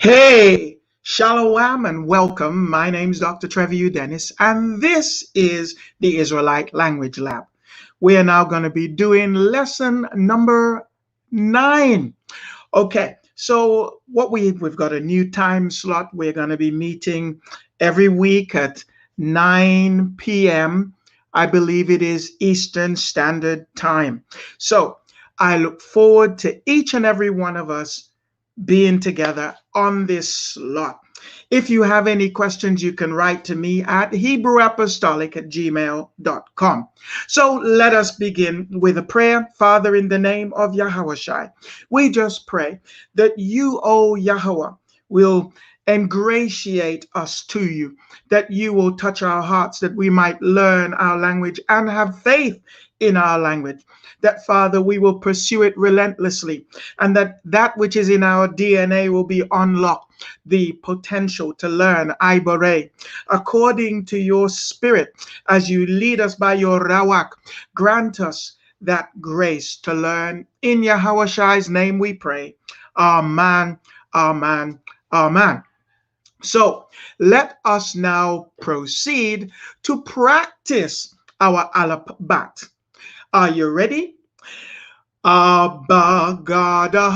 Hey, shalom and welcome. My name is Dr. Trevor Dennis, and this is the Israelite Language Lab. We are now going to be doing lesson number 9. Okay, so we've got a new time slot. We're going to be meeting every week at 9 p.m. I believe it is Eastern Standard Time. So I look forward to each and every one of us being together on this slot. If you have any questions, you can write to me at HebrewApostolic@gmail.com. So let us begin with a prayer. Father, in the name of Yahweh, we just pray that you, O Yahweh, will ingratiate us to you, that you will touch our hearts, that we might learn our language and have faith in our language, that, Father, we will pursue it relentlessly, and that which is in our DNA will be unlocked, the potential to learn Ibare according to your spirit as you lead us by your Rawak. Grant us that grace to learn. In Yahweh's name we pray. Amen, amen, amen. So let us now proceed to practice our Alap-bat. Are you ready? Abagada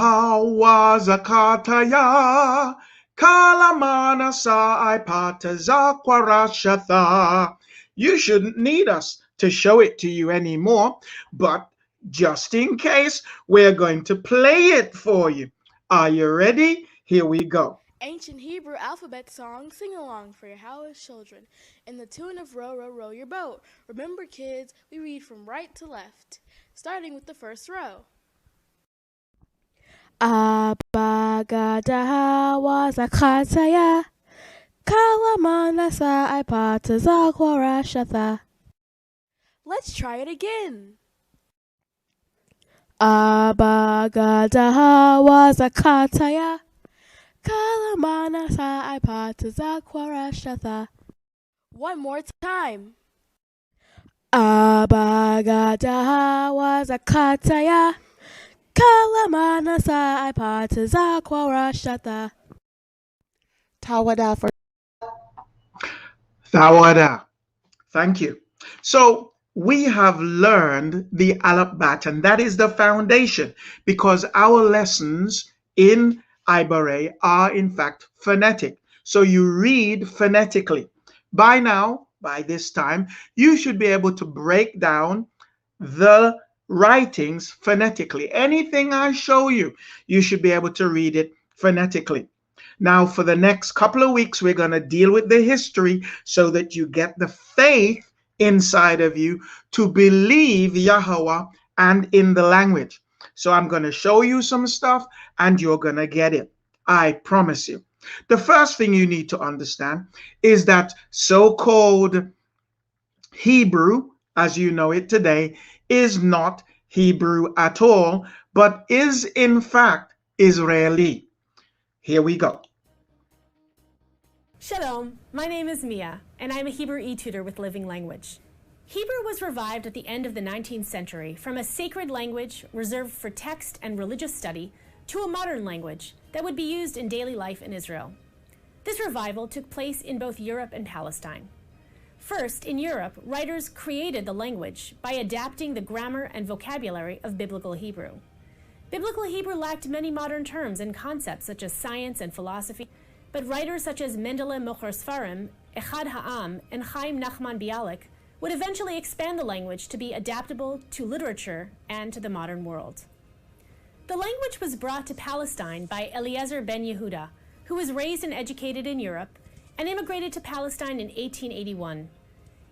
wazakataya kalamana saipatazakwarashatha. You shouldn't need us to show it to you anymore, but just in case, we're going to play it for you. Are you ready? Here we go. Ancient Hebrew alphabet song sing-along for your Howard children in the tune of Row, Row, Row Your Boat. Remember, kids, we read from right to left, starting with the first row. Abagada wazakataya kalamana saipatazakwarashatha. Let's try it again. Abagada wazakataya kalamana saipatazakwarashatha. One more time. Abagada wazakataya kalamana saipatazakwarashatha. Tawada for Thawada. Thank you. So we have learned the Alap-bat, and that is the foundation, because our lessons in Ibare are in fact phonetic. So you read phonetically. By now, by this time, you should be able to break down the writings phonetically. Anything I show you, you should be able to read it phonetically. Now, for the next couple of weeks, we're going to deal with the history so that you get the faith inside of you to believe Yahweh and in the language. So I'm going to show you some stuff and you're going to get it. I promise you. The first thing you need to understand is that so-called Hebrew, as you know it today, is not Hebrew at all, but is in fact Israeli. Here we go. Shalom, my name is Mia, and I'm a Hebrew e-tutor with Living Language. Hebrew was revived at the end of the 19th century from a sacred language reserved for text and religious study to a modern language that would be used in daily life in Israel. This revival took place in both Europe and Palestine. First, in Europe, writers created the language by adapting the grammar and vocabulary of Biblical Hebrew. Biblical Hebrew lacked many modern terms and concepts such as science and philosophy, but writers such as Mendele Mocher Sfarim, Echad Ha'am, and Chaim Nachman Bialik would eventually expand the language to be adaptable to literature and to the modern world. The language was brought to Palestine by Eliezer ben Yehuda, who was raised and educated in Europe and immigrated to Palestine in 1881.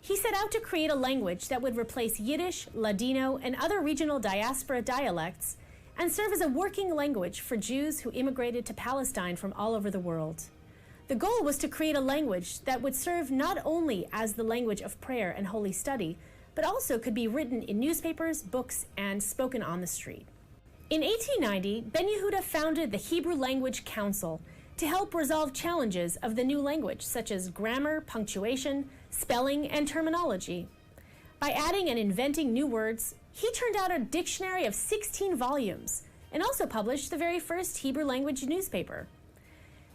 He set out to create a language that would replace Yiddish, Ladino, and other regional diaspora dialects and serve as a working language for Jews who immigrated to Palestine from all over the world. The goal was to create a language that would serve not only as the language of prayer and holy study, but also could be written in newspapers, books, and spoken on the street. In 1890, Ben Yehuda founded the Hebrew Language Council to help resolve challenges of the new language, such as grammar, punctuation, spelling, and terminology. By adding and inventing new words, he turned out a dictionary of 16 volumes and also published the very first Hebrew language newspaper.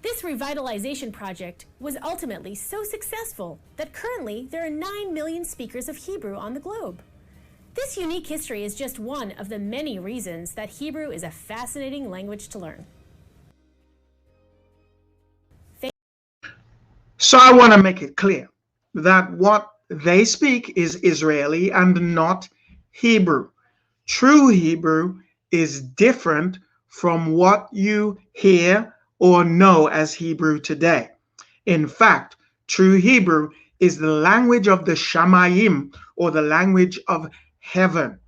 This revitalization project was ultimately so successful that currently there are 9 million speakers of Hebrew on the globe. This unique history is just one of the many reasons that Hebrew is a fascinating language to learn. So I want to make it clear that what they speak is Israeli and not Hebrew. True Hebrew is different from what you hear or know as Hebrew today. In fact, true Hebrew is the language of the Shamayim, or the language of heaven.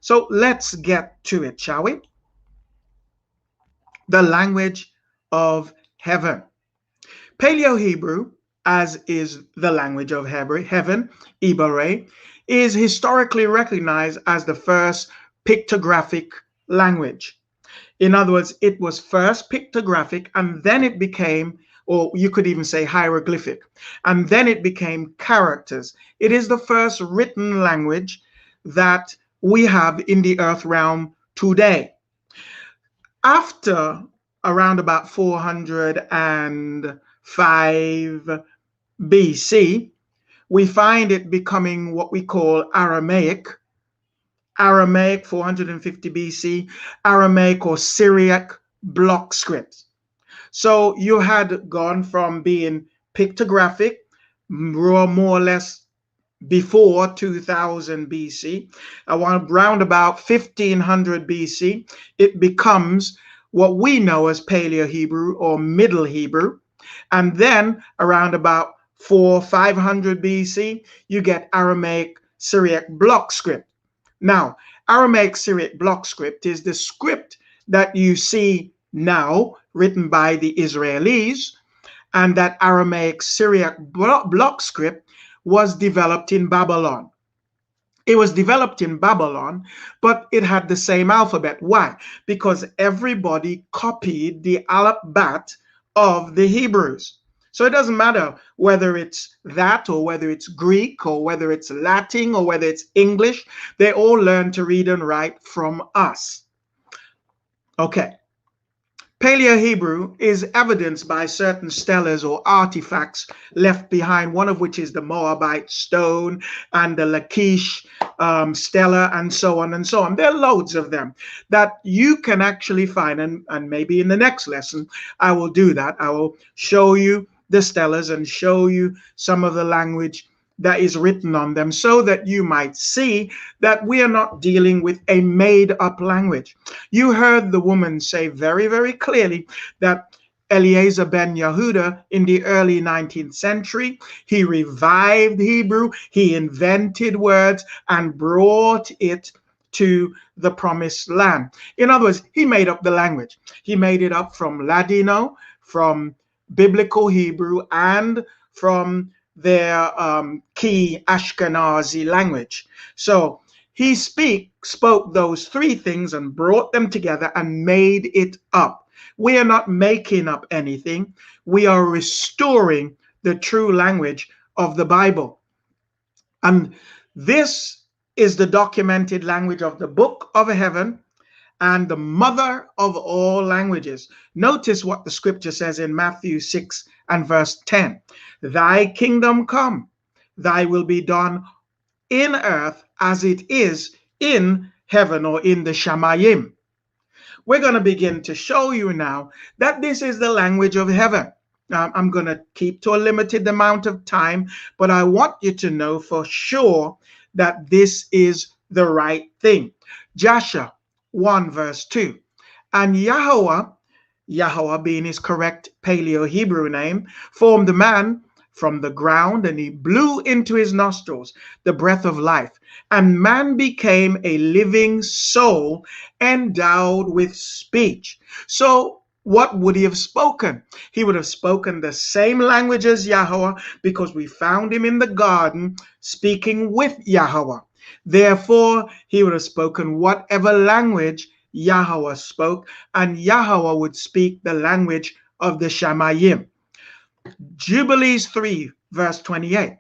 So let's get to it, shall we? The language of heaven. Paleo-Hebrew, as is the language of heaven, Ibare, is historically recognized as the first pictographic language. In other words, it was first pictographic, and then it became, or you could even say hieroglyphic, and then it became characters. It is the first written language that we have in the earth realm today. After around about 405 BC, we find it becoming what we call Aramaic. Aramaic, 450 BC, Aramaic or Syriac block script. So you had gone from being pictographic, more or less before 2000 BC, around about 1500 BC, it becomes what we know as Paleo-Hebrew or Middle Hebrew. And then around about 500 BC, you get Aramaic Syriac block script. Now, Aramaic Syriac block script is the script that you see now written by the Israelis, and that Aramaic Syriac block script was developed in Babylon. It was developed in Babylon, but it had the same alphabet. Why? Because everybody copied the Alap-bat of the Hebrews. So it doesn't matter whether it's that or whether it's Greek or whether it's Latin or whether it's English. They all learn to read and write from us. Okay. Paleo-Hebrew is evidenced by certain stelas or artifacts left behind, one of which is the Moabite stone and the Lachish stela, and so on and so on. There are loads of them that you can actually find, and maybe in the next lesson I will do that. I will show you the stelas and show you some of the language that is written on them, so that you might see that we are not dealing with a made-up language. You heard the woman say very, very clearly that Eliezer ben Yehuda in the early 19th century, he revived Hebrew, he invented words and brought it to the promised land. In other words, he made up the language. He made it up from Ladino, from Biblical Hebrew, and from their key Ashkenazi language. So he spoke those three things and brought them together and made it up. We are not making up anything. We are restoring the true language of the Bible. And this is the documented language of the book of heaven and the mother of all languages. Notice what the scripture says in Matthew 6 and verse 10. Thy kingdom come, thy will be done in earth as it is in heaven, or in the Shamayim. We're going to begin to show you now that this is the language of heaven. I'm going to keep to a limited amount of time, but I want you to know for sure that this is the right thing. Joshua 1 verse 2. And Yahweh being his correct Paleo-Hebrew name, formed a man from the ground, and he blew into his nostrils the breath of life, and man became a living soul endowed with speech. So what would he have spoken? He would have spoken the same language as Yahweh, because we found him in the garden speaking with Yahweh. Therefore, he would have spoken whatever language Yahweh spoke, and Yahweh would speak the language of the Shamayim. Jubilees 3 verse 28.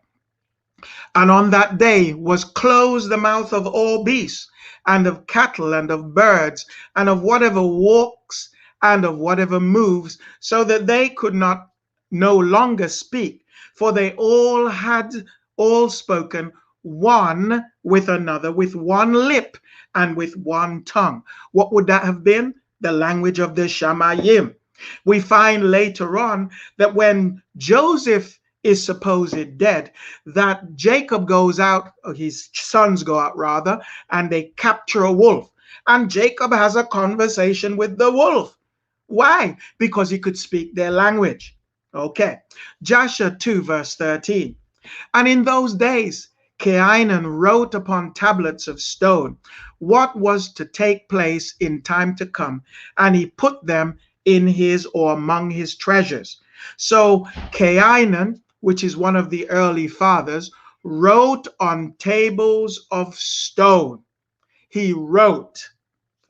And on that day was closed the mouth of all beasts, and of cattle, and of birds, and of whatever walks, and of whatever moves, so that they could not no longer speak, for they all spoken one with another, with one lip and with one tongue. What would that have been? The language of the Shamayim. We find later on that when Joseph is supposed dead, that Jacob goes out, or his sons go out rather, and they capture a wolf. And Jacob has a conversation with the wolf. Why? Because he could speak their language. Okay. Joshua 2 verse 13. And in those days, Cainan wrote upon tablets of stone what was to take place in time to come, and he put them in his or among his treasures. So Cainan, which is one of the early fathers, wrote on tables of stone. He wrote.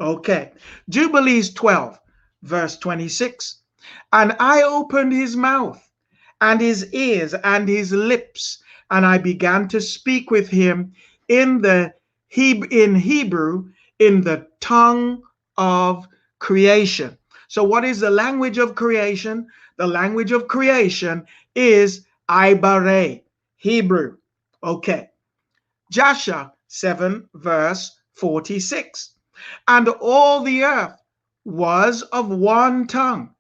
Okay. Jubilees 12 verse 26. And I opened his mouth and his ears and his lips, and I began to speak with him in Hebrew, in the tongue of creation. So what is the language of creation? The language of creation is Ibare, Hebrew. Okay. Joshua 7 verse 46. And all the earth was of one tongue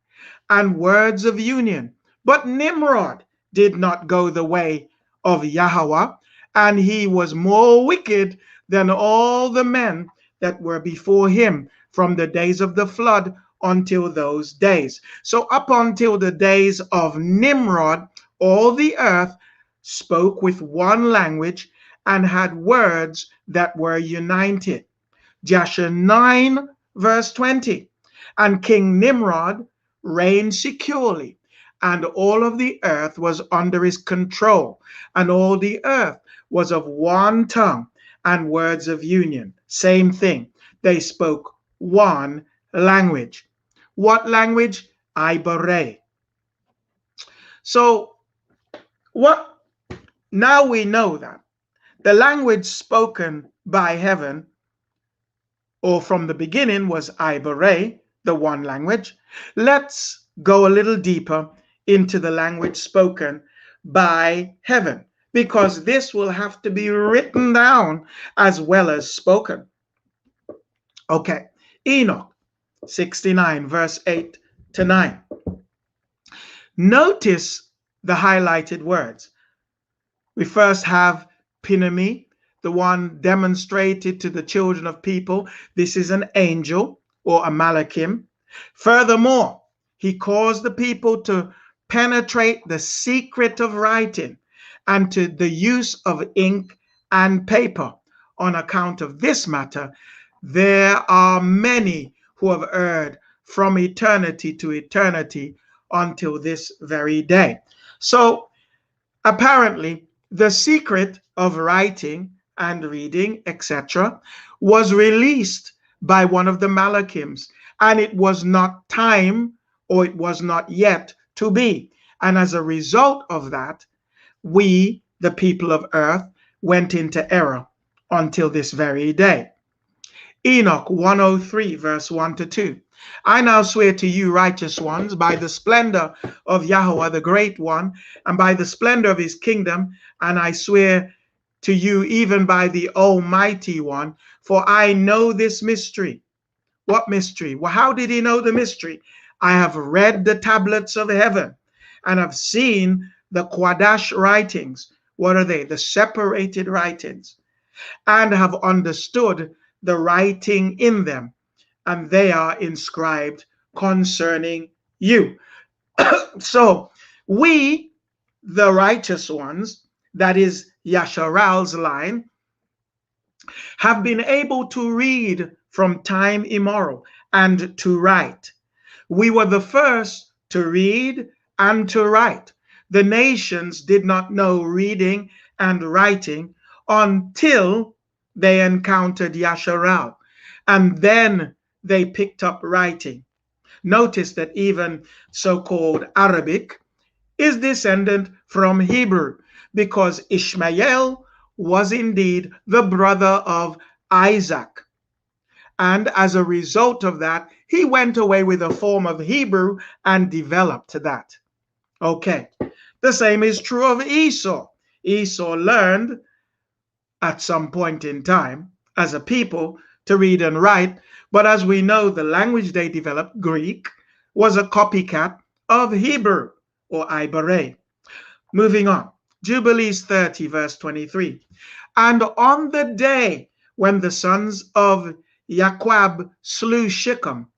and words of union. But Nimrod did not go the way of Yahweh, and he was more wicked than all the men that were before him from the days of the flood until those days. So up until the days of Nimrod, all the earth spoke with one language and had words that were united. Joshua 9 verse 20. And King Nimrod reigned securely, and all of the earth was under his control, and all the earth was of one tongue and words of union. Same thing. They spoke one language. What language? Ibare. So what? Now we know that the language spoken by heaven, or from the beginning, was Ibare, the one language. Let's go a little deeper into the language spoken by heaven, because this will have to be written down as well as spoken. Okay. Enoch 69 verse 8 to 9. Notice the highlighted words. We first have Pinami, the one demonstrated to the children of people. This is an angel or a malachim. Furthermore, he caused the people to penetrate the secret of writing and to the use of ink and paper. On account of this matter, there are many who have erred from eternity to eternity until this very day. So apparently, the secret of writing and reading, etc., was released by one of the Malachims, and it was not time, or it was not yet to be. And as a result of that, we, the people of earth, went into error until this very day. Enoch 103 verse 1 to 2. I now swear to you, righteous ones, by the splendor of Yahweh, the great one, and by the splendor of his kingdom, and I swear to you even by the Almighty One, for I know this mystery. What mystery? Well, how did he know the mystery? I have read the tablets of heaven and have seen the Quadash writings. What are they? The separated writings. And have understood the writing in them, and they are inscribed concerning you. So we, the righteous ones, that is Yasharal's line, have been able to read from time immemorial and to write. We were the first to read and to write. The nations did not know reading and writing until they encountered Yasharal, and then they picked up writing. Notice that even so-called Arabic is descendant from Hebrew, because Ishmael was indeed the brother of Isaac. And as a result of that, he went away with a form of Hebrew and developed that. Okay. The same is true of Esau. Esau learned at some point in time as a people to read and write, but as we know, the language they developed, Greek, was a copycat of Hebrew or Ibaré. Moving on. Jubilees 30, verse 23. And on the day when the sons of Jacob slew Shechem,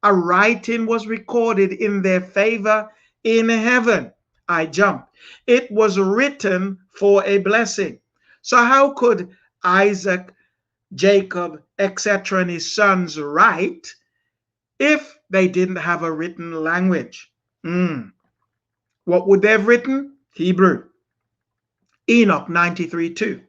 a writing was recorded in their favor in heaven. I jumped. It was written for a blessing. So how could Isaac, Jacob, etc., and his sons write if they didn't have a written language? What would they have written? Hebrew. Enoch 93:2.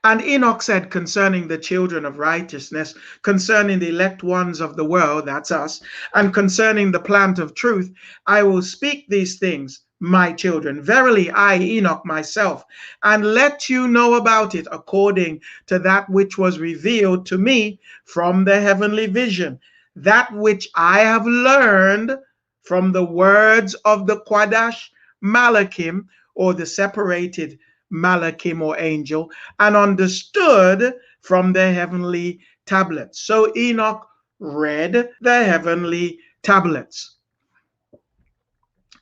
And Enoch said concerning the children of righteousness, concerning the elect ones of the world, that's us, and concerning the plant of truth, I will speak these things, my children. Verily, I, Enoch, myself, and let you know about it according to that which was revealed to me from the heavenly vision, that which I have learned from the words of the Quadash Malachim, or the separated Malachim or angel, and understood from the heavenly tablets. So Enoch read the heavenly tablets.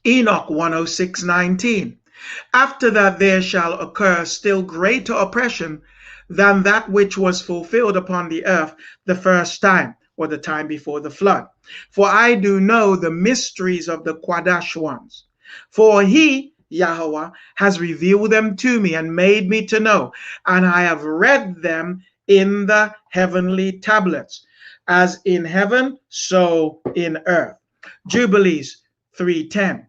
Enoch 106:19. After that there shall occur still greater oppression than that which was fulfilled upon the earth the first time, or the time before the flood. For I do know the mysteries of the Quadash ones. For he, Yahweh, has revealed them to me and made me to know, and I have read them in the heavenly tablets, as in heaven, so in earth. Jubilees 3:10.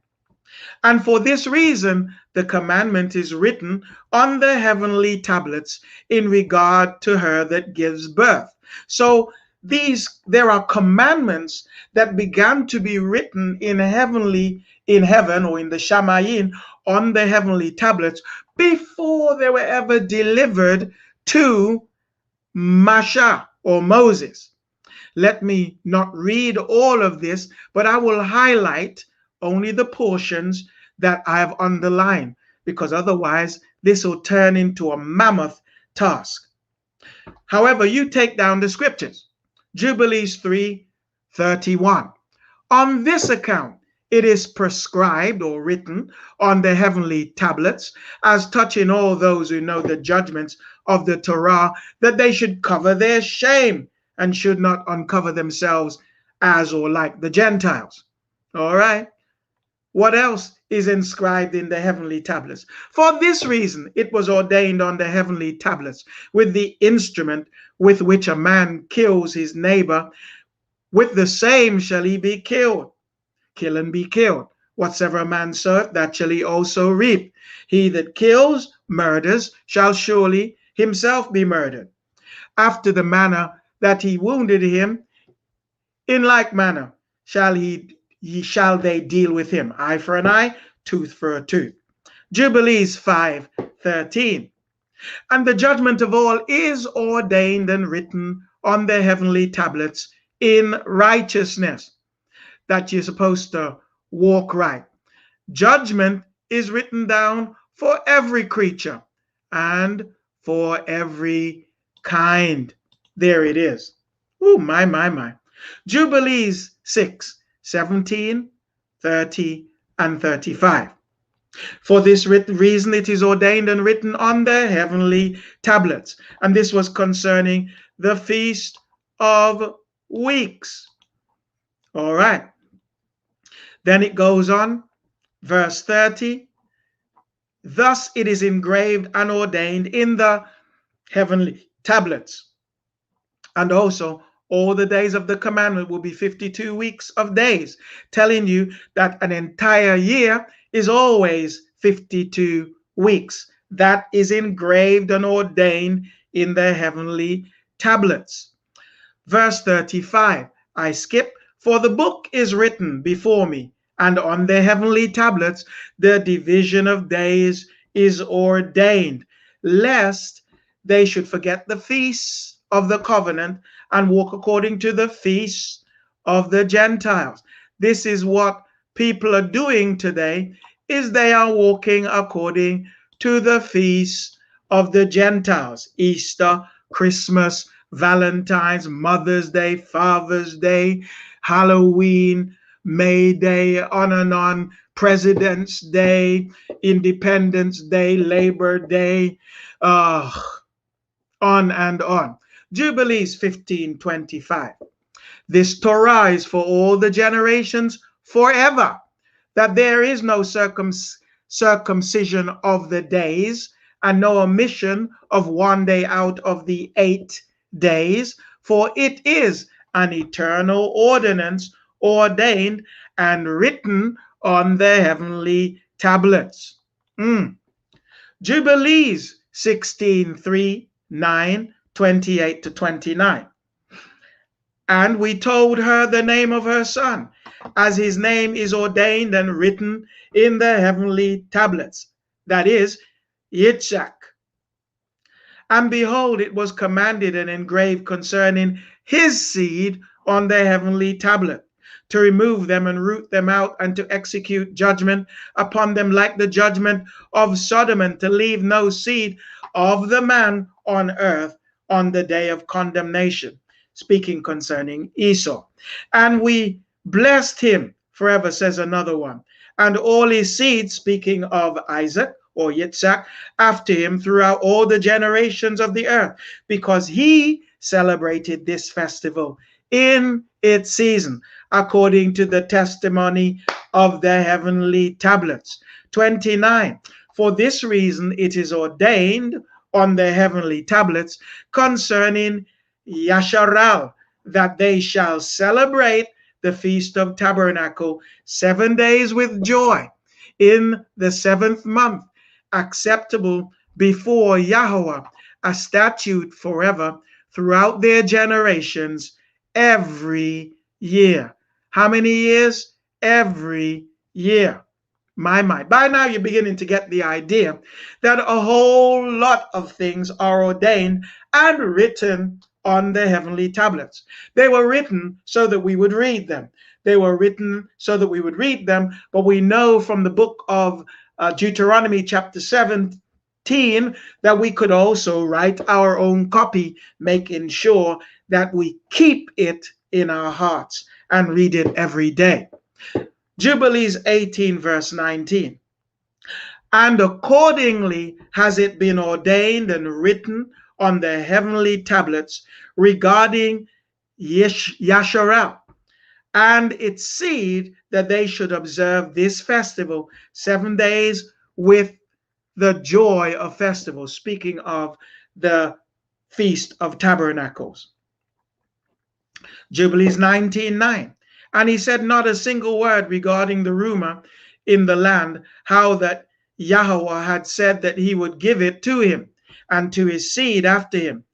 And for this reason, the commandment is written on the heavenly tablets in regard to her that gives birth. So there are commandments that began to be written in heaven or in the Shamayim on the heavenly tablets before they were ever delivered to Masha or Moses. Let me not read all of this, but I will highlight only the portions that I have underlined, because otherwise this will turn into a mammoth task. However, you take down the scriptures. Jubilees 3:31. On this account, it is prescribed or written on the heavenly tablets, as touching all those who know the judgments of the Torah, that they should cover their shame and should not uncover themselves as or like the Gentiles. All right. What else is inscribed in the heavenly tablets? For this reason, it was ordained on the heavenly tablets, with the instrument with which a man kills his neighbor, with the same shall he be killed. Kill and be killed. Whatsoever a man soweth, that shall he also reap. He that kills, murders, shall surely himself be murdered. After the manner that he wounded him, in like manner shall they deal with him. Eye for an eye, tooth for a tooth. Jubilees 5:13. And the judgment of all is ordained and written on the heavenly tablets in righteousness, that you're supposed to walk right. Judgment is written down for every creature and for every kind. There it is. Oh, my. Jubilees 6:17, 30, and 35. For this reason it is ordained and written on the heavenly tablets. And this was concerning the Feast of Weeks. All right. Then it goes on, verse 30. Thus it is engraved and ordained in the heavenly tablets. And also, all the days of the commandment will be 52 weeks of days, telling you that an entire year is always 52 weeks. That is engraved and ordained in the heavenly tablets. Verse 35, I skip, for the book is written before me, and on the heavenly tablets the division of days is ordained, lest they should forget the feasts of the covenant and walk according to the feasts of the Gentiles. This is what people are doing today, is they are walking according to the feasts of the Gentiles. Easter, Christmas, Valentine's, Mother's Day, Father's Day, Halloween, May Day, on and on, President's Day, Independence Day, Labor Day, on and on. Jubilees 15:25. This Torah is for all the generations forever, that there is no circumcision of the days, and no omission of one day out of the 8 days, for it is an eternal ordinance ordained and written on the heavenly tablets. Jubilees 16:3, 9, 28 to 29. And we told her the name of her son, as his name is ordained and written in the heavenly tablets, that is, Yitzhak. And behold, it was commanded and engraved concerning his seed on the heavenly tablet, to remove them and root them out, and to execute judgment upon them like the judgment of Sodom, and to leave no seed of the man on earth on the day of condemnation. Speaking concerning Esau. And we blessed him forever, says another one, and all his seed, speaking of Isaac or Yitzhak, after him throughout all the generations of the earth, because he celebrated this festival in its season, according to the testimony of the heavenly tablets. 29. For this reason it is ordained on the heavenly tablets concerning Yasharal, that they shall celebrate the Feast of Tabernacle 7 days with joy in the 7th month, acceptable before Yahweh, a statute forever throughout their generations, every year. How many years? Every year. My. By now you're beginning to get the idea that a whole lot of things are ordained and written on the heavenly tablets. They were written so that we would read them. But we know from the book of Deuteronomy chapter 17 that we could also write our own copy, making sure that we keep it in our hearts and read it every day. Jubilees 18 verse 19. And accordingly has it been ordained and written on the heavenly tablets regarding Yasharal and its seed, that they should observe this festival 7 days with the joy of festival, speaking of the Feast of Tabernacles. Jubilees 19:9. And he said not a single word regarding the rumor in the land, how that Yahweh had said that he would give it to him and to his seed after him.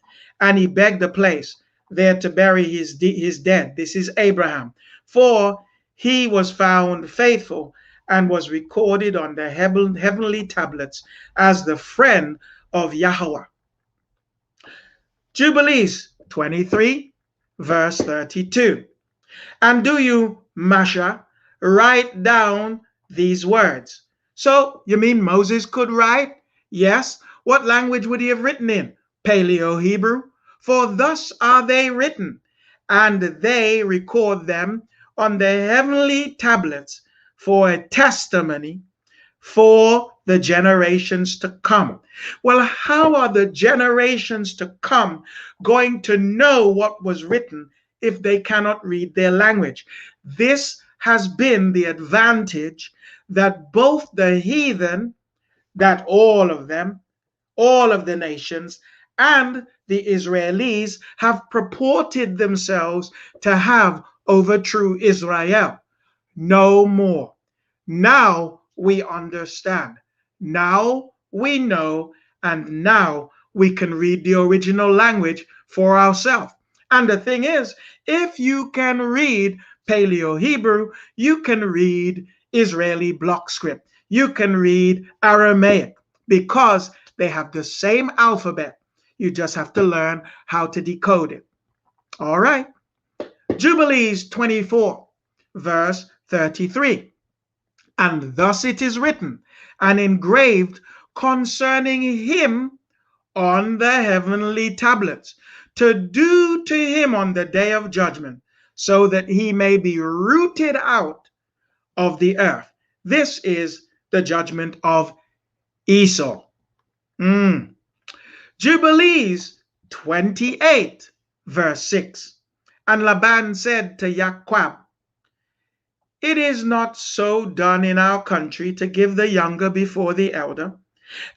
And he begged a place there to bury his dead. This is Abraham. For he was found faithful and was recorded on the heavenly tablets as the friend of Yahweh. Jubilees 23, verse 32. And do you, Masha, write down these words? So, you mean Moses could write? Yes. What language would he have written in? Paleo-Hebrew. For thus are they written, and they record them on the heavenly tablets for a testimony for the generations to come. Well, how are the generations to come going to know what was written if they cannot read their language? This has been the advantage that both the heathen, that all of them, all of the nations, and the Israelis have purported themselves to have over true Israel. No more. Now we understand. Now we know, and now we can read the original language for ourselves. And the thing is, if you can read Paleo-Hebrew, you can read Israeli block script. You can read Aramaic, because they have the same alphabet. You just have to learn how to decode it. All right. Jubilees 24, verse 33. And thus it is written and engraved concerning him on the heavenly tablets, to do to him on the day of judgment, so that he may be rooted out of the earth. This is the judgment of Esau. Jubilees 28, verse 6. And Laban said to Jacob, it is not so done in our country to give the younger before the elder,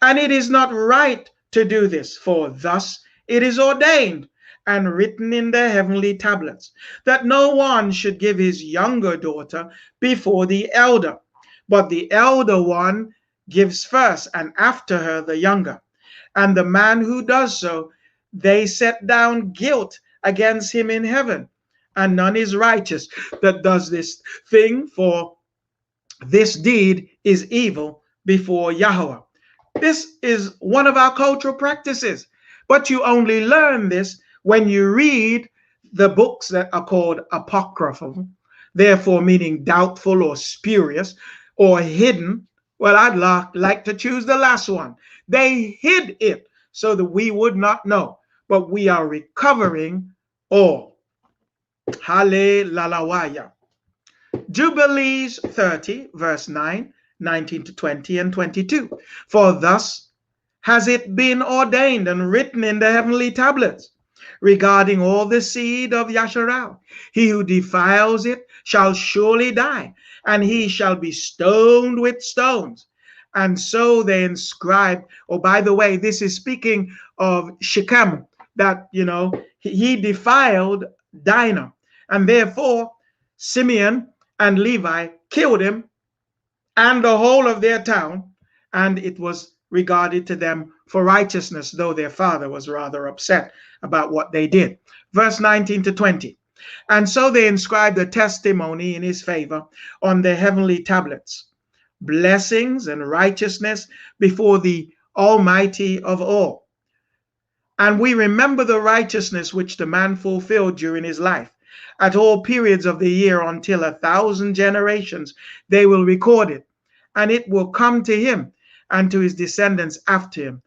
and it is not right to do this, for thus it is ordained and written in the heavenly tablets, that no one should give his younger daughter before the elder, but the elder one gives first, and after her the younger. And the man who does so, they set down guilt against him in heaven, and none is righteous that does this thing, for this deed is evil before Yahweh. This is one of our cultural practices, but you only learn this when you read the books that are called apocryphal, therefore meaning doubtful or spurious or hidden. Well, I'd like to choose the last one. They hid it so that we would not know, but we are recovering all. Hallelujah. Jubilees 30, verse 9, 19 to 20 and 22. For thus has it been ordained and written in the heavenly tablets regarding all the seed of Yasharal. He who defiles it shall surely die, and he shall be stoned with stones. And so they inscribed, oh, by the way, this is speaking of Shechem, that, he defiled Dinah. And therefore, Simeon and Levi killed him and the whole of their town, and it was regarded to them for righteousness, though their father was rather upset about what they did. Verse 19 to 20. And so they inscribed a testimony in his favor on the heavenly tablets, blessings and righteousness before the Almighty of all. And we remember the righteousness which the man fulfilled during his life. At all periods of the year until 1,000 generations, they will record it, and it will come to him and to his descendants after him.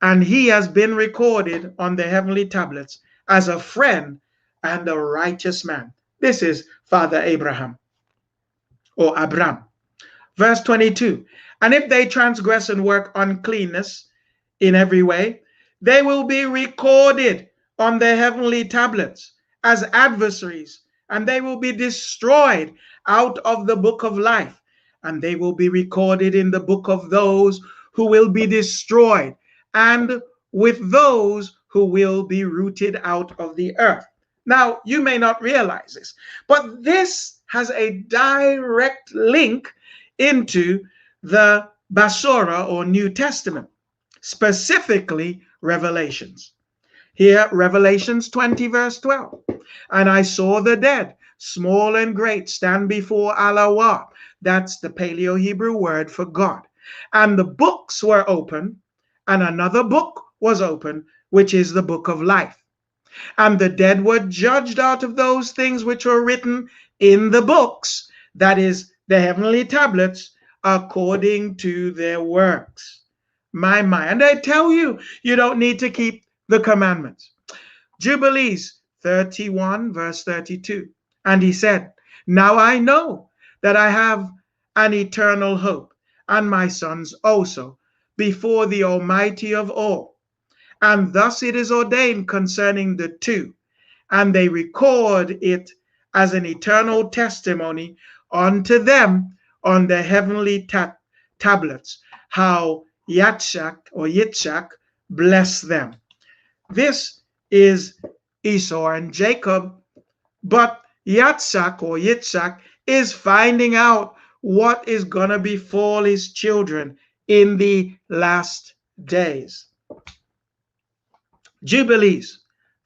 And he has been recorded on the heavenly tablets as a friend and a righteous man. This is Father Abraham or Abram. Verse 22. And if they transgress and work uncleanness in every way, they will be recorded on the heavenly tablets as adversaries, and they will be destroyed out of the book of life, and they will be recorded in the book of those who will be destroyed, and with those who will be rooted out of the earth. Now, you may not realize this, but this has a direct link into the Basora or New Testament, specifically Revelations. Here, Revelations 20, verse 12. And I saw the dead, small and great, stand before Allah. That's the Paleo-Hebrew word for God. And the books were open, and another book was open, which is the book of life. And the dead were judged out of those things which were written in the books, that is, the heavenly tablets, according to their works. My. And I tell you, you don't need to keep the commandments. Jubilees 31, verse 32. And he said, now I know that I have an eternal hope, and my sons also, before the Almighty of all. And thus it is ordained concerning the two, and they record it as an eternal testimony unto them on the heavenly tablets, how Yitzchak blessed them. This is Esau and Jacob, but Yitzchak is finding out what is going to befall his children in the last days. Jubilees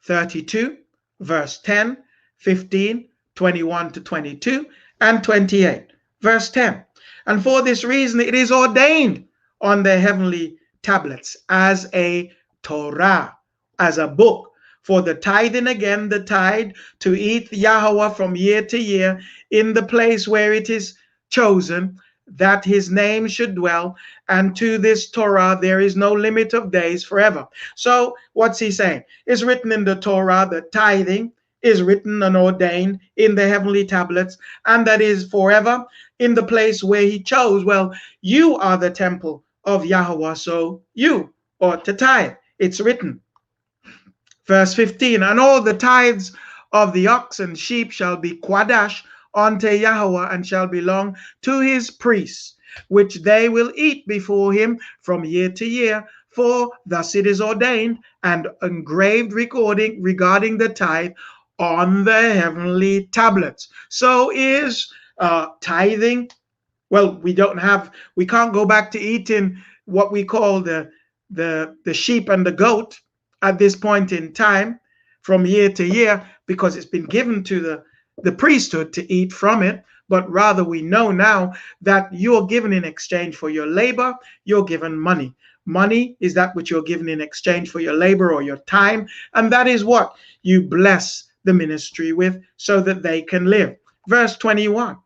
32, verse 10, 15, 21 to 22, and 28. Verse 10. And for this reason it is ordained on the heavenly tablets as a Torah, as a book, For the tithing again, the tithe to eat Yahweh from year to year in the place where it is chosen, that his name should dwell. And to this Torah there is no limit of days forever. So what's he saying? It's written in the Torah that tithing is written and ordained in the heavenly tablets, and that is forever in the place where he chose. Well, you are the temple of Yahweh, so you ought to tithe. It's written. Verse 15, and all the tithes of the ox and sheep shall be quadash unto Yahweh, and shall belong to his priests, which they will eat before him from year to year. For thus it is ordained and engraved recording regarding the tithe on the heavenly tablets. So is tithing. Well, we can't go back to eating what we call the sheep and the goat at this point in time from year to year, because it's been given to the priesthood to eat from it. But rather we know now that you're given in exchange for your labor, you're given money. Money is that which you're given in exchange for your labor or your time, and that is what you bless the ministry with so that they can live. Verse 21,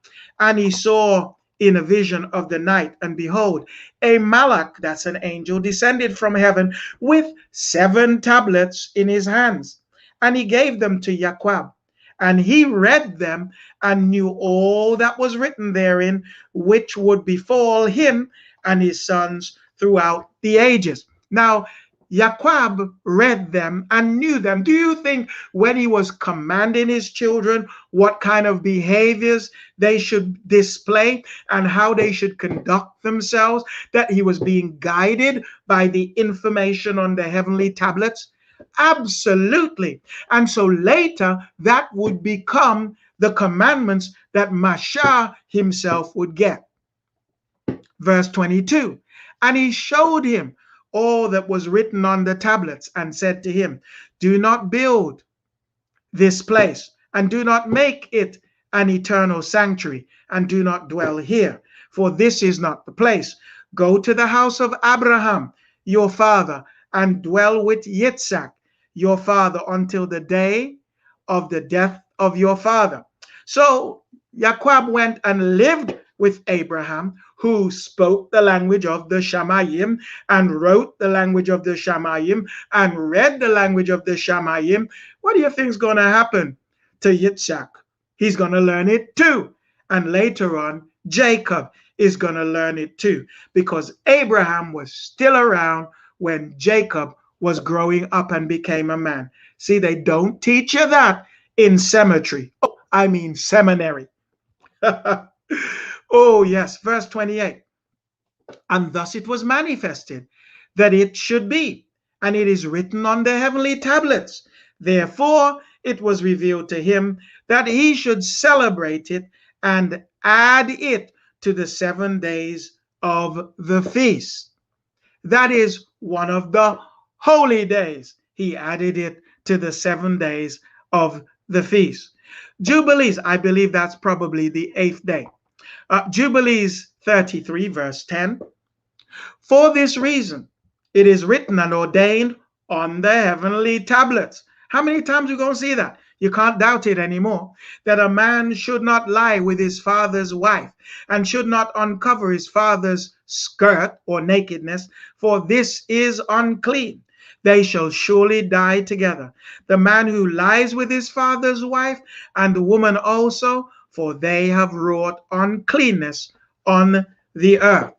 and he saw in a vision of the night, and behold, a malach, that's an angel, descended from heaven with 7 tablets in his hands. And he gave them to Jacob, and he read them and knew all that was written therein, which would befall him and his sons throughout the ages. Now, Jacob read them and knew them. Do you think when he was commanding his children what kind of behaviors they should display and how they should conduct themselves, that he was being guided by the information on the heavenly tablets? Absolutely. And so later that would become the commandments that HaMachiac himself would get. Verse 22, and he showed him all that was written on the tablets, and said to him, do not build this place, and do not make it an eternal sanctuary, and do not dwell here, for this is not the place. Go to the house of Abraham, your father, and dwell with Yitzhak, your father, until the day of the death of your father. So Jacob went and lived with Abraham, who spoke the language of the Shamayim and wrote the language of the Shamayim and read the language of the Shamayim. What do you think is going to happen to Yitzhak? He's going to learn it too. And later on, Jacob is going to learn it too, because Abraham was still around when Jacob was growing up and became a man. See, they don't teach you that in cemetery. Oh, I mean seminary. Oh, yes. Verse 28. And thus it was manifested that it should be, and it is written on the heavenly tablets. Therefore it was revealed to him that he should celebrate it and add it to the 7 days of the feast. That is one of the holy days. He added it to the 7 days of the feast. Jubilees, I believe that's probably the 8th day. Jubilees 33, verse 10. For this reason, it is written and ordained on the heavenly tablets. How many times are you going to see that? You can't doubt it anymore. That a man should not lie with his father's wife, and should not uncover his father's skirt or nakedness, for this is unclean. They shall surely die together. The man who lies with his father's wife, and the woman also, for they have wrought uncleanness on the earth.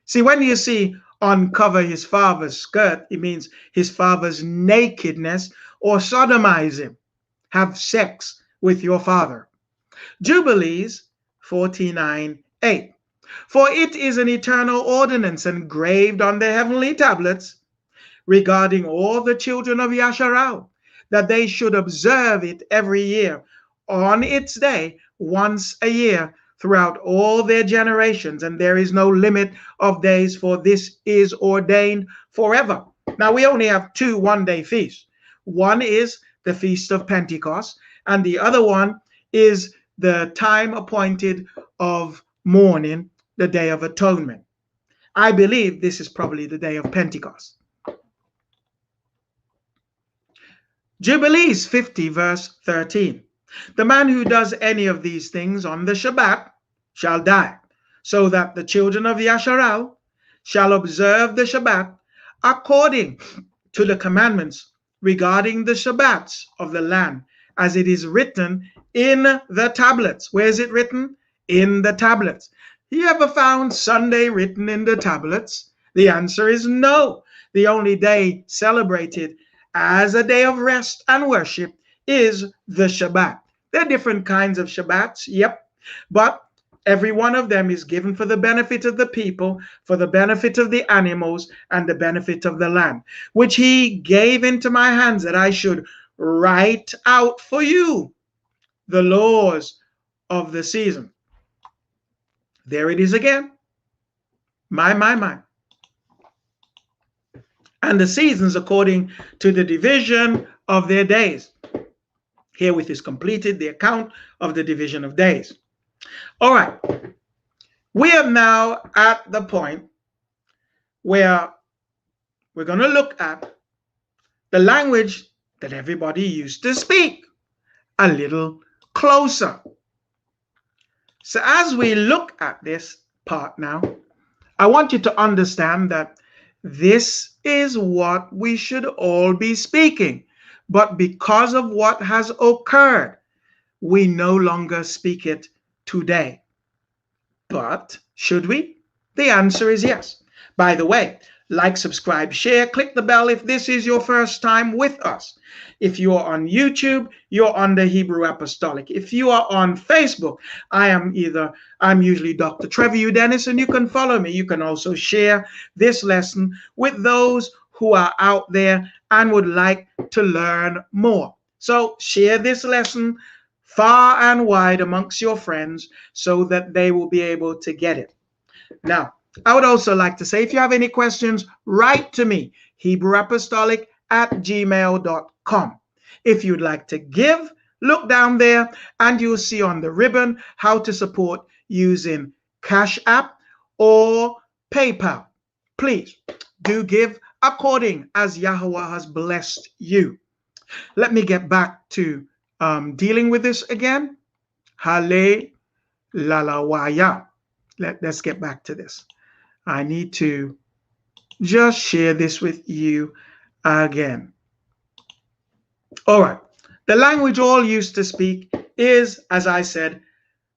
See, when you see uncover his father's skirt, it means his father's nakedness, or sodomize him, have sex with your father. Jubilees 49:8. For it is an eternal ordinance engraved on the heavenly tablets regarding all the children of Yasharal, that they should observe it every year on its day, once a year, throughout all their generations, and there is no limit of days, for this is ordained forever. Now we only have 2 one-day feasts. One is the Feast of Pentecost, and the other one is the time appointed of mourning, the Day of Atonement. I believe this is probably the day of Pentecost. Jubilees 50 verse 13. The man who does any of these things on the Shabbat shall die, so that the children of Yasharal shall observe the Shabbat according to the commandments regarding the Shabbats of the land, as it is written in the tablets. Where is it written? In the tablets. You ever found Sunday written in the tablets? The answer is no. The only day celebrated as a day of rest and worship is the Shabbat. There are different kinds of Shabbats, yep, but every one of them is given for the benefit of the people, for the benefit of the animals, and the benefit of the land, which he gave into my hands that I should write out for you the laws of the season. There it is again. My. And the seasons according to the division of their days. Herewith is completed the account of the division of days. All right. We are now at the point where we're going to look at the language that everybody used to speak a little closer. So as we look at this part now, I want you to understand that this is what we should all be speaking. But because of what has occurred, we no longer speak it today. But should we? The answer is yes. By the way, like, subscribe, share, click the bell if this is your first time with us. If you are on YouTube, you're on the Hebrew Apostolic. If you are on Facebook, I'm usually Dr. Trevor U. Dennis, and you can follow me. You can also share this lesson with those who are out there and would like to learn more. So share this lesson far and wide amongst your friends so that they will be able to get it. Now, I would also like to say, if you have any questions, write to me, HebrewApostolic@gmail.com. If you'd like to give, look down there and you'll see on the ribbon how to support using Cash App or PayPal. Please do give according as Yahweh has blessed you. Let me get back to dealing with this again. Hallelujah. Let's get back to this. I need to just share this with you again. All right. The language all used to speak is, as I said,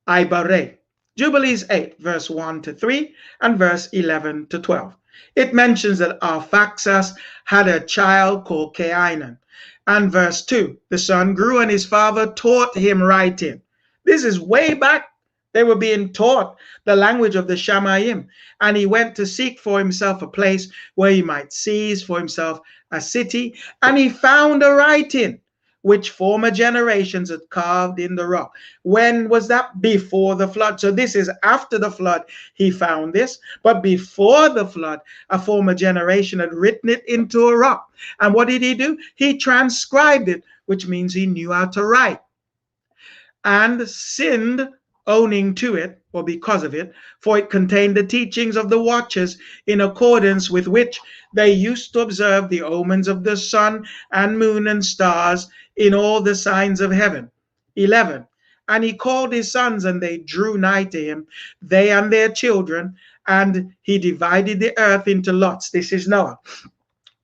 Ibare. Jubilees 8, verse 1 to 3 and verse 11 to 12. It mentions that Arphaxad had a child called Cainan. And verse 2, the son grew and his father taught him writing. This is way back. They were being taught the language of the Shamayim. And he went to seek for himself a place where he might seize for himself a city. And he found a writing which former generations had carved in the rock. When was that? Before the flood. So this is after the flood he found this. But before the flood, a former generation had written it into a rock. And what did he do? He transcribed it, which means he knew how to write. And sinned owning to it, or because of it, for it contained the teachings of the watchers, in accordance with which they used to observe the omens of the sun and moon and stars in all the signs of heaven. 11. And he called his sons, and they drew nigh to him, they and their children, and he divided the earth into lots. This is Noah,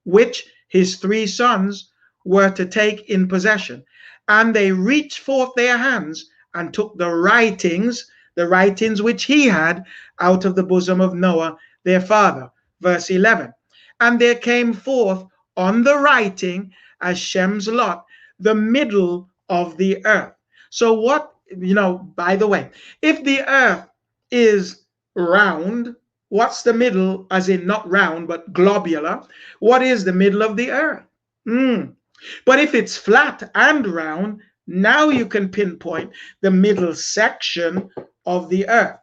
which his 3 sons were to take in possession. And they reached forth their hands and took the writings which he had out of the bosom of Noah, their father. Verse 11. And there came forth on the writing as Shem's lot, the middle of the earth. So what, by the way, if the earth is round, what's the middle, as in not round, but globular? What is the middle of the earth? But if it's flat and round, now you can pinpoint the middle section of the earth.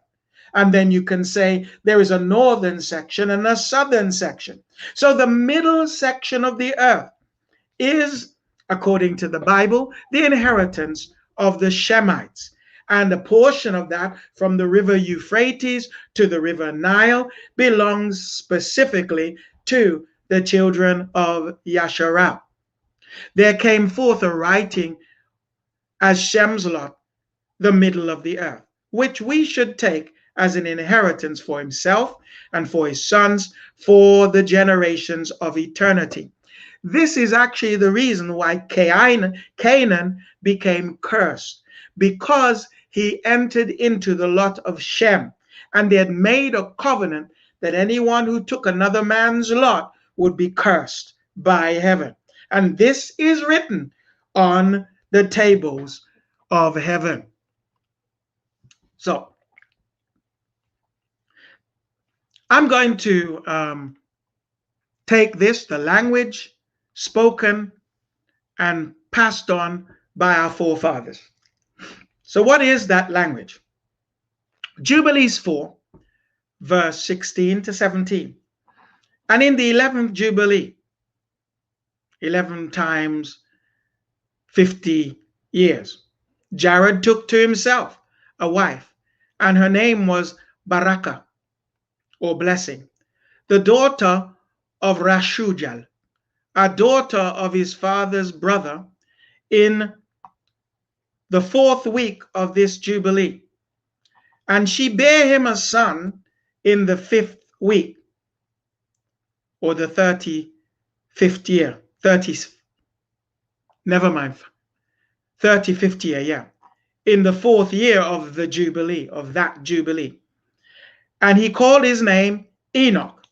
And then you can say there is a northern section and a southern section. So the middle section of the earth is, according to the Bible, the inheritance of the Shemites. And a portion of that from the river Euphrates to the river Nile belongs specifically to the children of Yasharal. there came forth a writing as Shem's lot, the middle of the earth, which we should take as an inheritance for himself and for his sons for the generations of eternity. This is actually the reason why Canaan became cursed, because he entered into the lot of Shem, and they had made a covenant that anyone who took another man's lot would be cursed by heaven. And this is written on the tables of heaven. So I'm going to take this, the language spoken and passed on by our forefathers. So what is that language? Jubilees 4, verse 16 to 17. And in the 11th Jubilee, 11 times 50 years, Jared took to himself a wife, and her name was Barakah, or blessing, the daughter of Rashujal, a daughter of his father's brother, in the 4th week of this Jubilee. And she bare him a son in the 5th week, or the 35th year, 35th year, yeah, in the 4th year of the Jubilee, of that Jubilee. And he called his name Enoch.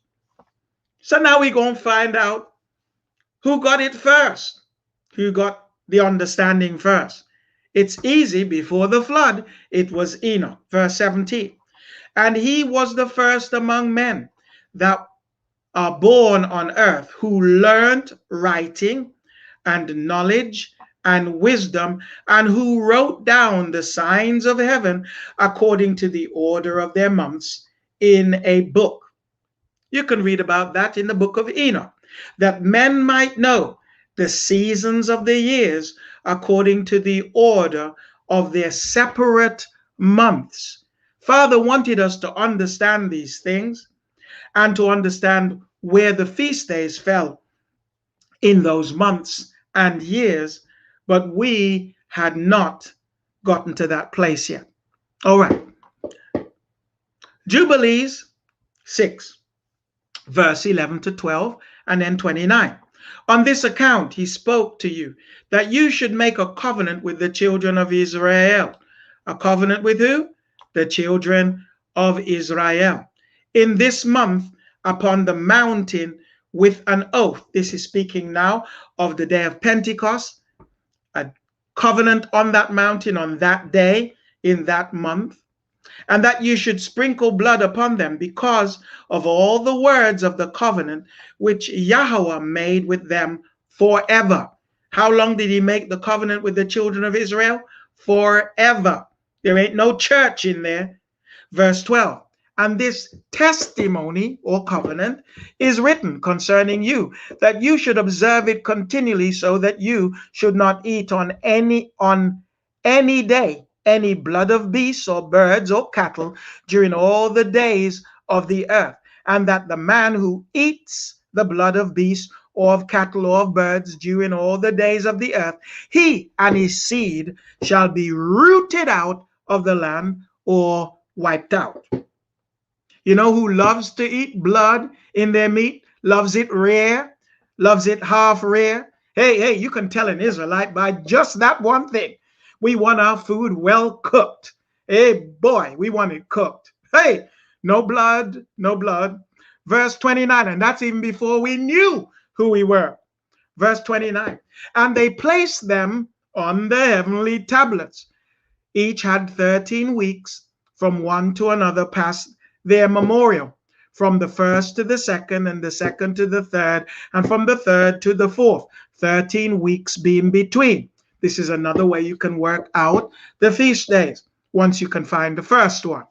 So now we're going to find out who got it first, who got the understanding first. It's easy. Before the flood, it was Enoch. Verse 17. And he was the first among men that are born on earth who learned writing and knowledge and wisdom, and who wrote down the signs of heaven according to the order of their months in a book. You can read about that in the book of Enoch, that men might know the seasons of the years according to the order of their separate months. Father wanted us to understand these things and to understand where the feast days fell in those months and years, but we had not gotten to that place yet. All right. Jubilees 6, verse 11 to 12, and then 29. On this account he spoke to you, that you should make a covenant with the children of Israel. A covenant with who? The children of Israel. In this month, upon the mountain, with an oath. This is speaking now of the day of Pentecost. A covenant on that mountain on that day, in that month. And that you should sprinkle blood upon them because of all the words of the covenant which Yahweh made with them forever. How long did he make the covenant with the children of Israel? Forever. There ain't no church in there. Verse 12. And this testimony or covenant is written concerning you, that you should observe it continually, so that you should not eat on any day any blood of beasts or birds or cattle during all the days of the earth, and that the man who eats the blood of beasts or of cattle or of birds during all the days of the earth, he and his seed shall be rooted out of the land or wiped out. You know who loves to eat blood in their meat? Loves it rare, loves it half rare. Hey, you can tell an Israelite by just that one thing. We want our food well cooked. Hey, boy, we want it cooked. Hey, no blood, no blood. Verse 29, and that's even before we knew who we were. Verse 29, and they placed them on the heavenly tablets. Each had 13 weeks from one to another past their memorial, from the first to the second, and the second to the third, and from the third to the fourth, 13 weeks being between. This is another way you can work out the feast days, once you can find the first one.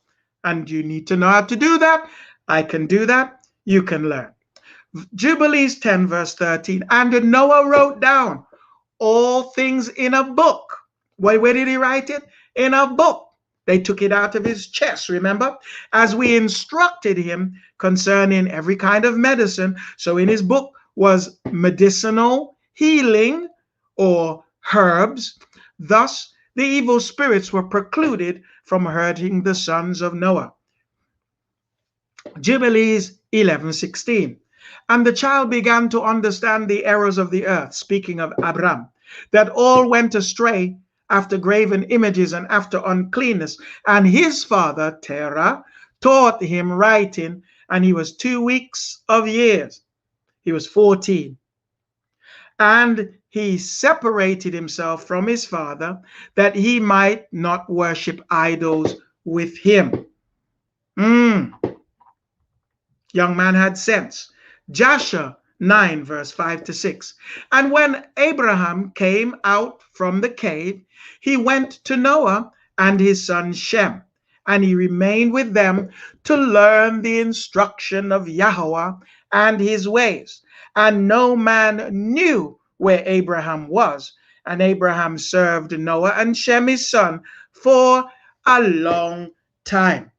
And you need to know how to do that. I can do that. You can learn. Jubilees 10, verse 13. And Noah wrote down all things in a book. Where did he write it? In a book. They took it out of his chest, remember? As we instructed him concerning every kind of medicine. So in his book was medicinal, healing or herbs. Thus, the evil spirits were precluded from hurting the sons of Noah. Jubilees 11:16. And the child began to understand the errors of the earth, speaking of Abram, that all went astray after graven images and after uncleanness. And his father, Terah, taught him writing, and he was 2 weeks of years. He was 14. And he separated himself from his father that he might not worship idols with him. Young man had sense. Joshua 9, verse 5 to 6. And when Abraham came out from the cave, he went to Noah and his son Shem, and he remained with them to learn the instruction of Yahweh and his ways. And no man knew where Abraham was. And Abraham served Noah and Shem his son for a long time.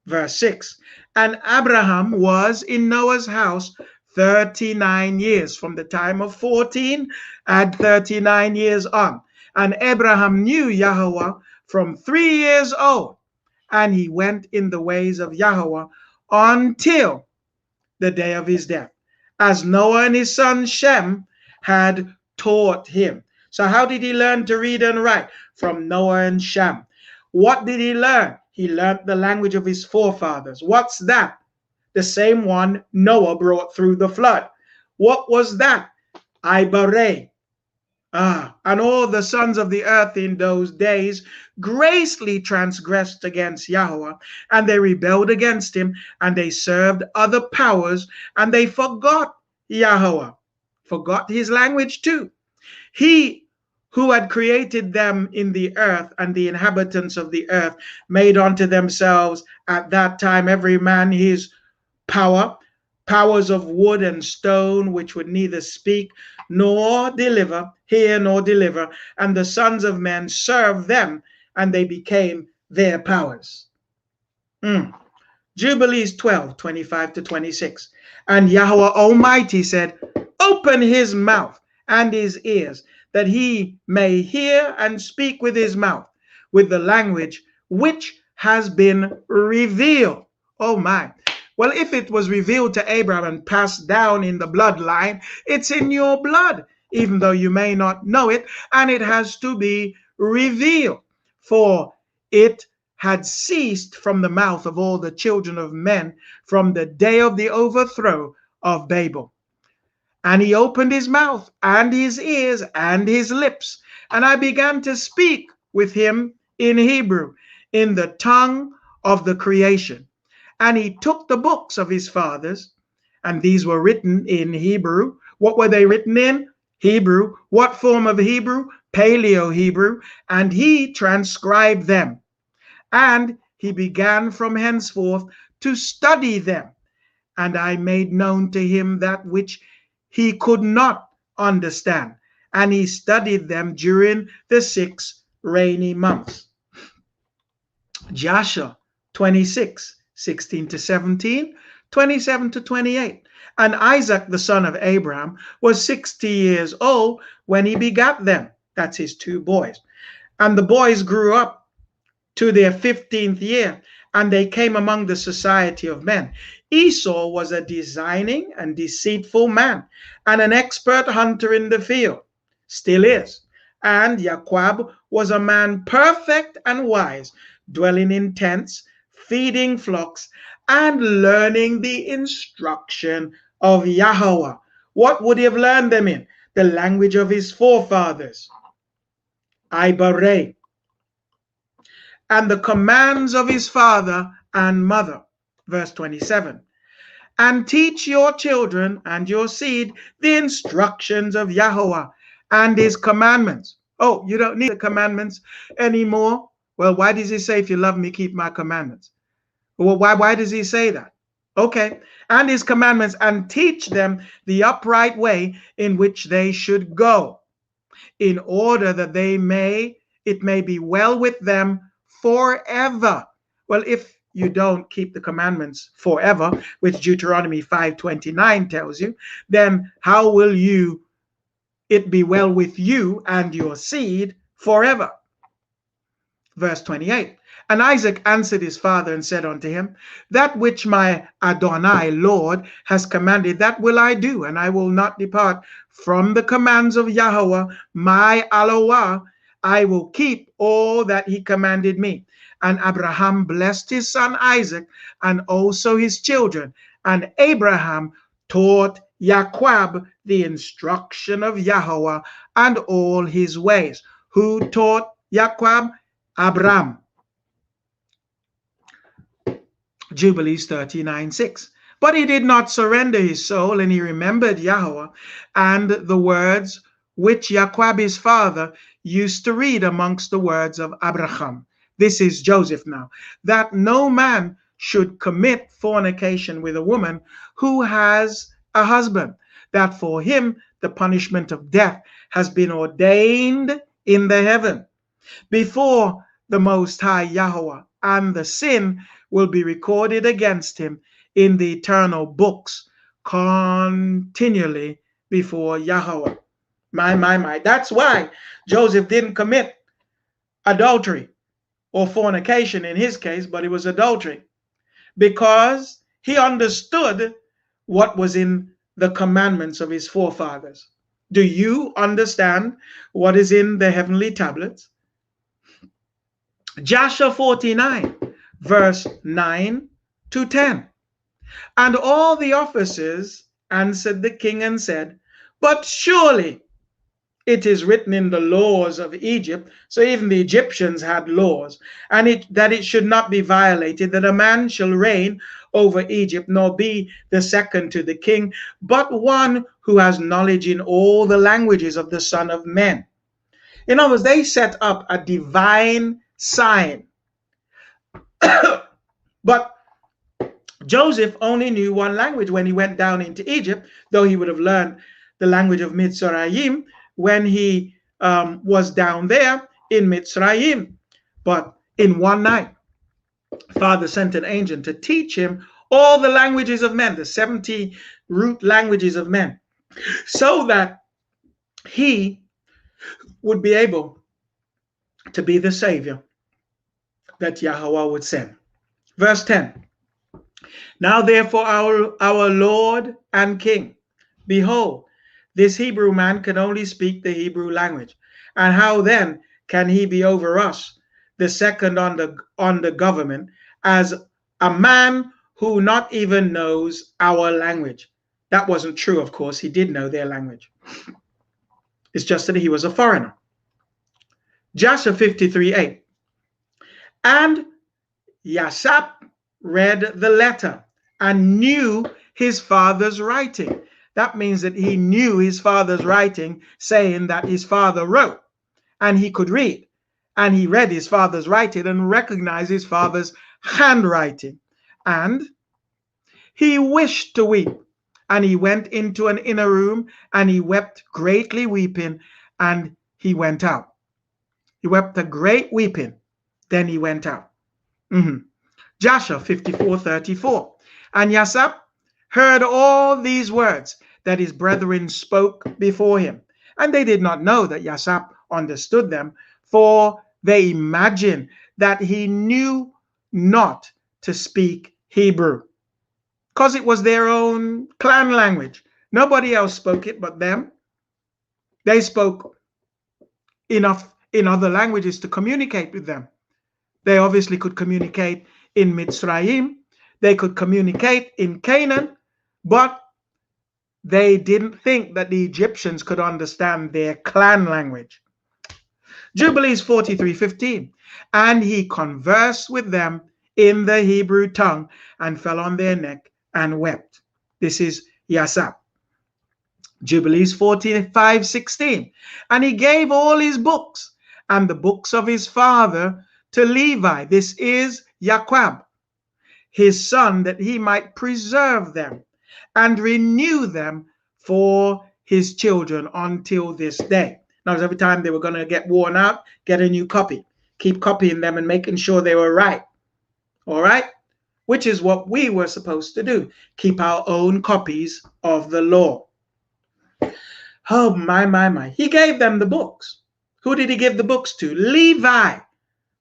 Verse 6. And Abraham was in Noah's house 39 years, from the time of 14 and 39 years on. And Abraham knew Yahweh from 3 years old, and he went in the ways of Yahweh until the day of his death, as Noah and his son Shem had taught him. So how did he learn to read and write? From Noah and Shem. What did he learn? He learned the language of his forefathers. What's that? The same one Noah brought through the flood. What was that? Ibaré. And all the sons of the earth in those days grossly transgressed against Yahweh, and they rebelled against him, and they served other powers, and they forgot Yahweh, forgot his language too. He who had created them in the earth, and the inhabitants of the earth made unto themselves at that time every man his powers of wood and stone, which would neither speak nor deliver, hear nor deliver, and the sons of men served them, and they became their powers. Jubilees 12:25 to 26. And Yahweh Almighty said, open his mouth and his ears, that he may hear and speak with his mouth, with the language which has been revealed. Oh my. Well, if it was revealed to Abraham and passed down in the bloodline, it's in your blood, even though you may not know it, and it has to be revealed. For it had ceased from the mouth of all the children of men from the day of the overthrow of Babel. And he opened his mouth and his ears and his lips, and I began to speak with him in Hebrew, in the tongue of the creation. And he took the books of his fathers, and these were written in Hebrew. What were they written in? Hebrew. What form of Hebrew? Paleo-Hebrew. And he transcribed them. And he began from henceforth to study them. And I made known to him that which he could not understand. And he studied them during the 6 rainy months. Joshua 26:16 to 17, 27 to 28. And Isaac, the son of Abraham, was 60 years old when he begat them. That's his 2 boys. And the boys grew up to their 15th year, and they came among the society of men. Esau was a designing and deceitful man, and an expert hunter in the field, still is. And Jacob was a man perfect and wise, dwelling in tents, feeding flocks, and learning the instruction of Yahweh. What would he have learned them in? The language of his forefathers, Ibaré, and the commands of his father and mother. Verse 27. And teach your children and your seed the instructions of Yahweh and his commandments. Oh, you don't need the commandments anymore? Well, why does he say, if you love me, keep my commandments? Well, why does he say that? Okay. And his commandments, and teach them the upright way in which they should go, in order that it may be well with them forever. Well, if you don't keep the commandments forever, which Deuteronomy 5:29 tells you, then how will you it be well with you and your seed forever. Verse 28. And Isaac answered his father and said unto him, that which my Adonai, Lord, has commanded, that will I do, and I will not depart from the commands of Yahweh, my Elohah. I will keep all that he commanded me. And Abraham blessed his son Isaac, and also his children. And Abraham taught Jacob the instruction of Yahweh and all his ways. Who taught Jacob? Abraham. Jubilees 39:6. But he did not surrender his soul, and he remembered Yahweh and the words which Jacob his father used to read amongst the words of Abraham. This is Joseph now. That no man should commit fornication with a woman who has a husband, that for him the punishment of death has been ordained in the heaven before the Most High Yahweh, and the sin will be recorded against him in the eternal books continually before Yahweh. My. That's why Joseph didn't commit adultery or fornication in his case, but it was adultery, because he understood what was in the commandments of his forefathers. Do you understand what is in the heavenly tablets? Joshua 49, verse 9 to 10. And all the officers answered the king and said, but surely it is written in the laws of Egypt, so even the Egyptians had laws, and that it should not be violated, that a man shall reign over Egypt, nor be the second to the king, but one who has knowledge in all the languages of the Son of Men. In other words, they set up a divine sign. But Joseph only knew one language when he went down into Egypt, though he would have learned the language of Mitzrayim when he was down there in Mitzrayim. But in one night, Father sent an angel to teach him all the languages of men, the 70 root languages of men, so that he would be able to be the Savior that Yahweh would send. Verse 10. Now therefore our Lord and King, behold, this Hebrew man can only speak the Hebrew language. And how then can he be over us, the second on the government, as a man who not even knows our language? That wasn't true, of course. He did know their language. It's just that he was a foreigner. Joshua 53:8. And Yasap read the letter and knew his father's writing. That means that he knew his father's writing, saying that his father wrote, and he could read. And he read his father's writing and recognized his father's handwriting. And he wished to weep. And he went into an inner room, and he wept greatly weeping, and he went out. He wept a great weeping, then he went out. Joshua 54:34. And Yasap heard all these words that his brethren spoke before him. And they did not know that Yasap understood them, for they imagined that he knew not to speak Hebrew, because it was their own clan language. Nobody else spoke it but them. They spoke enough in other languages to communicate with them. They obviously could communicate in Mitzrayim. They could communicate in Canaan, but they didn't think that the Egyptians could understand their clan language. Jubilees 43:15. And he conversed with them in the Hebrew tongue and fell on their neck and wept. This is Yasap. Jubilees 45:16. And he gave all his books and the books of his father to Levi. This is Jacob, his son, that he might preserve them and renew them for his children until this day. Now, every time they were going to get worn out, get a new copy. Keep copying them and making sure they were right. All right? Which is what we were supposed to do. Keep our own copies of the law. Oh, my. He gave them the books. Who did he give the books to? Levi.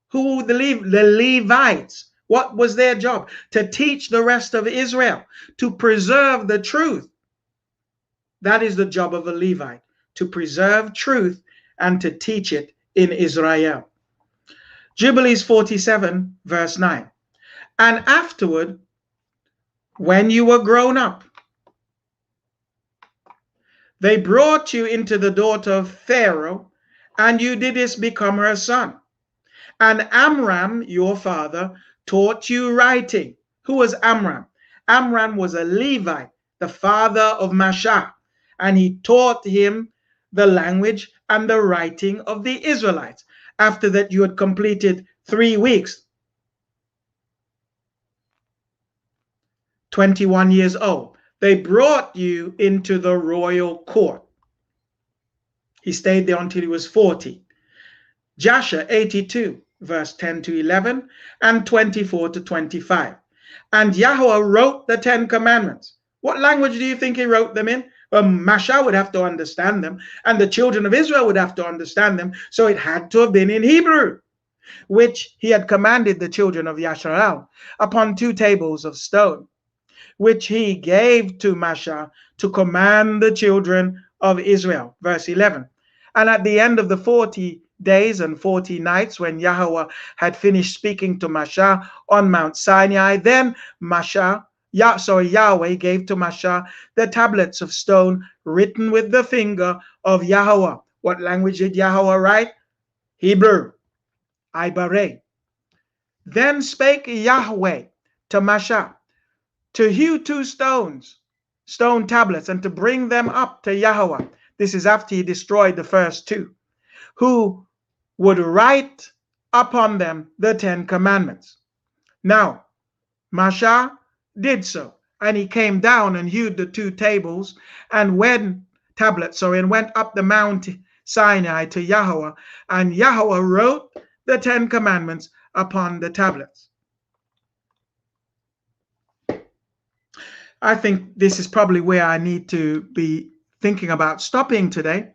Who the Levites? What was their job? To teach the rest of Israel, to preserve the truth. That is the job of a Levite, to preserve truth and to teach it in Israel. Jubilees 47, verse 9. And afterward, when you were grown up, they brought you into the daughter of Pharaoh, and you didst become her son. And Amram, your father, taught you writing. Who was Amram? Amram was a Levite, the father of HaMachiac, and he taught him the language and the writing of the Israelites. After that, you had completed 3 weeks, 21 years old. They brought you into the royal court. He stayed there until he was 40. Joshua 82, verse 10 to 11 and 24 to 25. And Yahweh wrote the 10 commandments. What language do you think he wrote them in? Well, HaMachiac would have to understand them, and the children of Israel would have to understand them, so it had to have been in Hebrew, which he had commanded the children of Israel upon 2 tables of stone, which he gave to HaMachiac to command the children of Israel. Verse 11. And at the end of the 40 days and 40 nights, when Yahweh had finished speaking to HaMachiac on Mount Sinai, then Yahweh gave to HaMachiac the tablets of stone written with the finger of Yahweh. What language did Yahweh write? Hebrew, Ibaré. Then spake Yahweh to HaMachiac to hew 2 stone tablets, and to bring them up to Yahweh. This is after he destroyed the first 2, who would write upon them the 10 commandments. Now, HaMachiac did so, and he came down and hewed the 2 tables and went up the Mount Sinai to Yahweh, and Yahweh wrote the 10 commandments upon the tablets. I think this is probably where I need to be thinking about stopping today.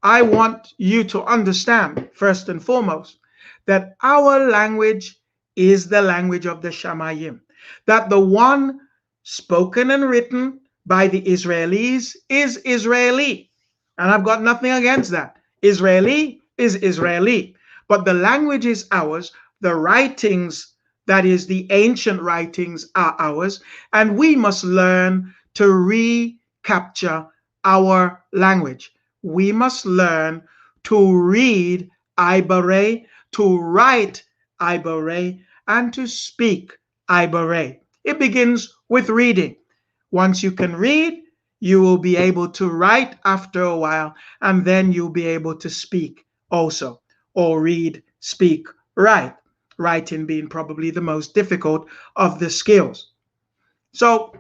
I want you to understand, first and foremost, that our language is the language of the Shamayim, that the one spoken and written by the Israelis is Israeli. And I've got nothing against that. Israeli is Israeli. But the language is ours. The writings, that is, the ancient writings, are ours. And we must learn to recapture our language. We must learn to read Ibaré, to write Ibaré, and to speak Ibaré. It begins with reading. Once you can read, you will be able to write after a while, and then you'll be able to speak also, or read, speak, write. Writing being probably the most difficult of the skills. So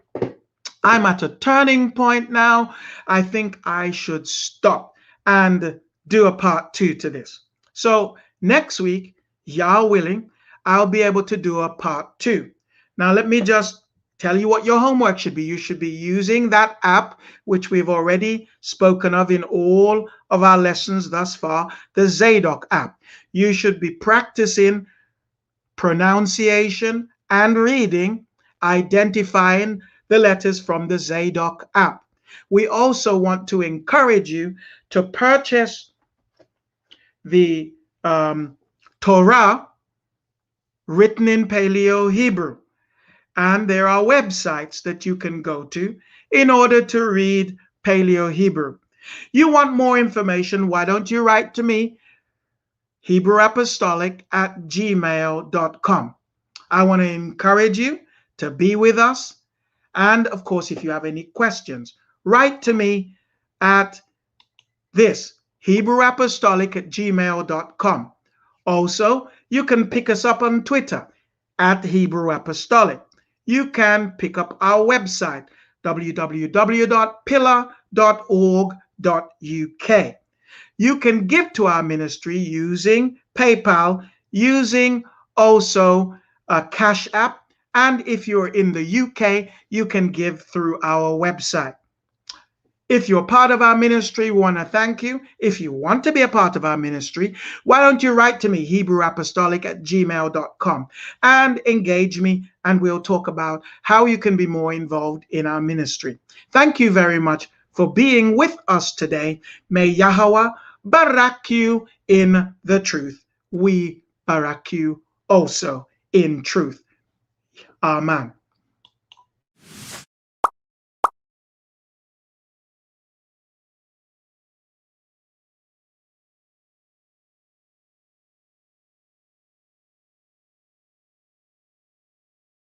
I'm at a turning point now. I think I should stop and do a part 2 to this. So next week, Yah willing, I'll be able to do a part 2. Now let me just tell you what your homework should be. You should be using that app, which we've already spoken of in all of our lessons thus far, the Zadok app. You should be practicing pronunciation and reading, identifying the letters from the Zadok app. We also want to encourage you to purchase the Torah written in Paleo Hebrew. And there are websites that you can go to in order to read Paleo Hebrew. You want more information, why don't you write to me, HebrewApostolic@gmail.com. I want to encourage you to be with us. And of course, if you have any questions, write to me at this, HebrewApostolic@gmail.com. Also, you can pick us up on Twitter at Hebrew Apostolic. You can pick up our website, www.pillar.org.uk. You can give to our ministry using PayPal, using also a Cash App, and if you're in the UK, you can give through our website. If you're part of our ministry, we want to thank you. If you want to be a part of our ministry, why don't you write to me, HebrewApostolic@gmail.com, and engage me, and we'll talk about how you can be more involved in our ministry. Thank you very much for being with us today. May Yahweh barak you in the truth. We barak you also in truth. Amen.